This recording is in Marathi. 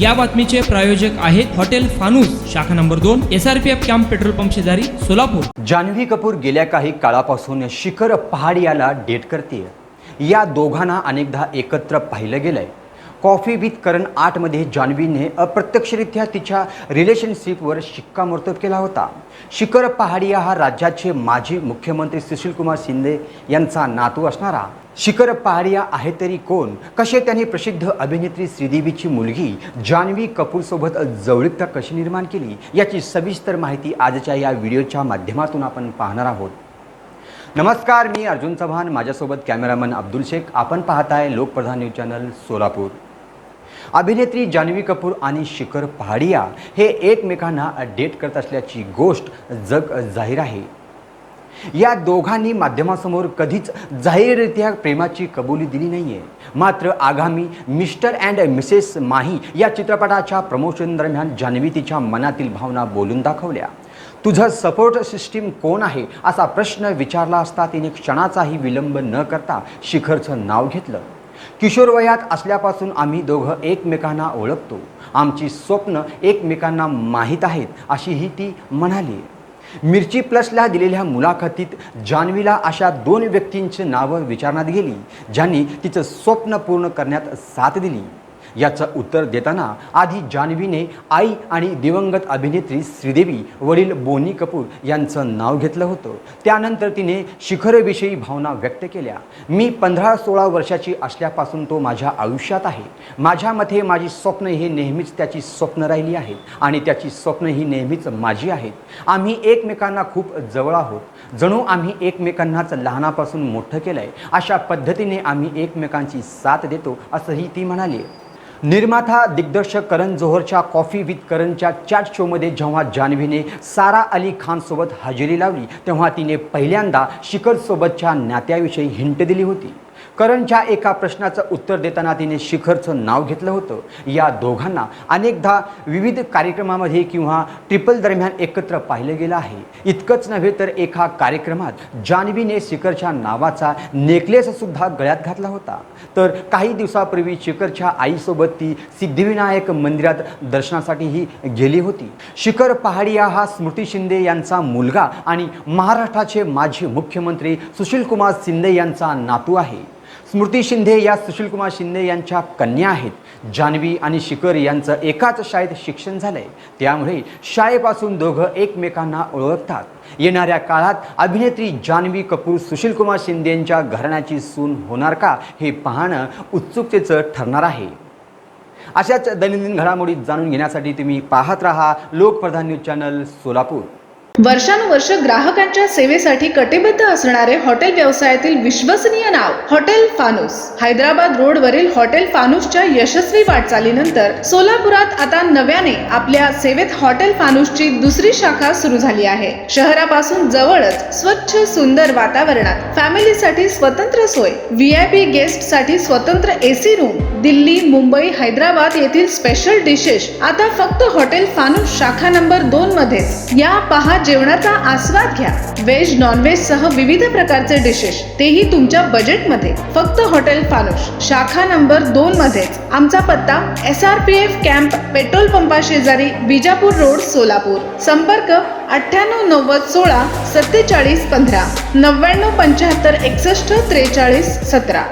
या बातमीचे प्रायोजक आहेत हॉटेल फानूस, शाखा number 2, SRPF camp petrol pump शेजारी, सोलापूर। जान्हवी कपूर गेल्या काही काळापासून शिखर पहाडियाला डेट करते। या दोघांना अनेकदा एकत्र पाहिलं गेलंय। कॉफी विथ करण 8 मध्ये जान्हवीने अप्रत्यक्षरित्या तिच्या रिलेशनशिपवर शिक्कामोर्तब केला होता। शिखर पहाडिया हा राज्याचे माजी मुख्यमंत्री सुशीलकुमार शिंदे यांचा नातू असणारा शिखर पहाडिया आहे तरी कोण, कसे त्यांनी प्रसिद्ध अभिनेत्री श्रीदेवीची मुलगी जान्हवी कपूर सोबत जवळीकता कशी निर्माण केली, याची सविस्तर माहिती आजच्या या व्हिडिओच्या माध्यमातून आपण पाहणार आहोत। नमस्कार, मी अर्जुन चव्हाण, माझ्यासोबत कॅमेरामन अब्दुल शेख। आपण पाहताय लोकप्रधान न्यूज चॅनल सोलापूर। अभिनेत्री जान्हवी कपूर आणि शिखर पहाडिया हे एकमेकांना डेट करत असल्याची गोष्ट जग जाहीर आहे। या दोघांनी माध्यमासमोर कधीच जाहीररित्या प्रेमाची कबुली दिली नाहीये। मात्र आगामी मिस्टर अँड मिसेस माही या चित्रपटाच्या प्रमोशन दरम्यान जान्हवी तिच्या मनातील भावना बोलून दाखवल्या। तुझं सपोर्ट सिस्टीम कोण आहे असा प्रश्न विचारला असता तिने क्षणाचाही विलंब न करता शिखरचं नाव घेतलं। किशोरवयात असल्यापासून आम्ही दोघं एकमेकांना ओळखतो, आमची स्वप्न एकमेकांना माहीत आहेत, अशीही ती म्हणाली। मिर्ची प्लसला दिलेल्या मुलाखतीत जान्हवीला अशा 2 व्यक्तींची नावं विचारण्यात गेली ज्यांनी तिचं स्वप्न पूर्ण करण्यात साथ दिली। याचं उत्तर देताना आधी जान्हवीने आई आणि दिवंगत अभिनेत्री श्रीदेवी, वडील बोनी कपूर यांचं नाव घेतलं होतं। त्यानंतर तिने शिखरविषयी भावना व्यक्त केल्या। मी 15-16 वर्षाची असल्यापासून तो माझ्या आयुष्यात आहे। माझ्या मते माझी स्वप्न हे नेहमीच त्याची स्वप्न राहिली आहेत आणि त्याची स्वप्न ही नेहमीच माझी आहेत। आम्ही एकमेकांना खूप जवळ आहोत, जणू आम्ही एकमेकांनाच लहानापासून मोठं केलंय, अशा पद्धतीने आम्ही एकमेकांची साथ देतो, असंही ती म्हणाली। निर्माता दिग्दर्शक करण जोहरच्या कॉफी विथ करणच्या चॅट शोमध्ये जेव्हा जान्हवीने सारा अली खानसोबत हजेरी लावली तेव्हा तिने पहिल्यांदा शिखरसोबतच्या नात्याविषयी हिंट दिली होती। करणच्या एका प्रश्नाचं उत्तर देताना तिने शिखरचं नाव घेतलं होतं। या दोघांना अनेकदा विविध कार्यक्रमामध्ये किंवा ट्रिपल दरम्यान एकत्र पाहिलं गेलं आहे। इतकंच नव्हे तर एका कार्यक्रमात जान्हवीने शिखरच्या नावाचा नेकलेस सुद्धा गळ्यात घातला होता। तर काही दिवसापूर्वी शिखरच्या आईसोबत ती सिद्धिविनायक मंदिरात दर्शनासाठीही गेली होती। शिखर पहाडिया हा स्मृती शिंदे यांचा मुलगा आणि महाराष्ट्राचे माजी मुख्यमंत्री सुशीलकुमार शिंदे यांचा नातू आहे। स्मृती शिंदे या सुशीलकुमार शिंदे यांच्या कन्या आहेत। जान्हवी आणि शिखर यांचं एकाच शाळेत शिक्षण झालंय, त्यामुळे शाळेपासून दोघं एकमेकांना ओळखतात। येणाऱ्या काळात अभिनेत्री जान्हवी कपूर सुशीलकुमार शिंदेंच्या घराण्याची सून होणार का, हे पाहणं उत्सुकतेचं ठरणार आहे। अशाच दैनंदिन घडामोडी जाणून घेण्यासाठी तुम्ही पाहत राहा लोकप्रधान न्यूज चॅनल सोलापूर। वर्षानुवर्ष ग्राहकांच्या सेवेसाठी कटिबद्ध असणारे हॉटेल व्यवसायातील विश्वसनीय नाव हॉटेल फानूस। हैदराबाद रोडवरील हॉटेल फानूसच्या यशस्वी वाटचालीनंतर सोलापुरात आता नव्याने आपल्या सेवेत हॉटेल फानूसची दुसरी शाखा सुरू झाली आहे। शहरापासून जवळच स्वच्छ सुंदर वातावरणात फॅमिलीसाठी स्वतंत्र सोय, VIP गेस्टसाठी स्वतंत्र AC रूम, दिल्ली, मुंबई, हैदराबाद येथील स्पेशल डिशेस आता फक्त हॉटेल फानूस शाखा नंबर 2 मध्ये। या पहा जेवणाचा आस्वाद घ्या। व्हेज नॉन व्हेज सह विविध प्रकारचे डिशेस, तेही तुमच्या बजेटमध्ये, फक्त हॉटेल फानूस शाखा नंबर 2 मध्ये। आमचा पत्ता SRPF कॅम्प पेट्रोल पंपा शेजारी, बिजापूर रोड, सोलापूर। संपर्क 98 90 16 47 15 99 75 61 43 17।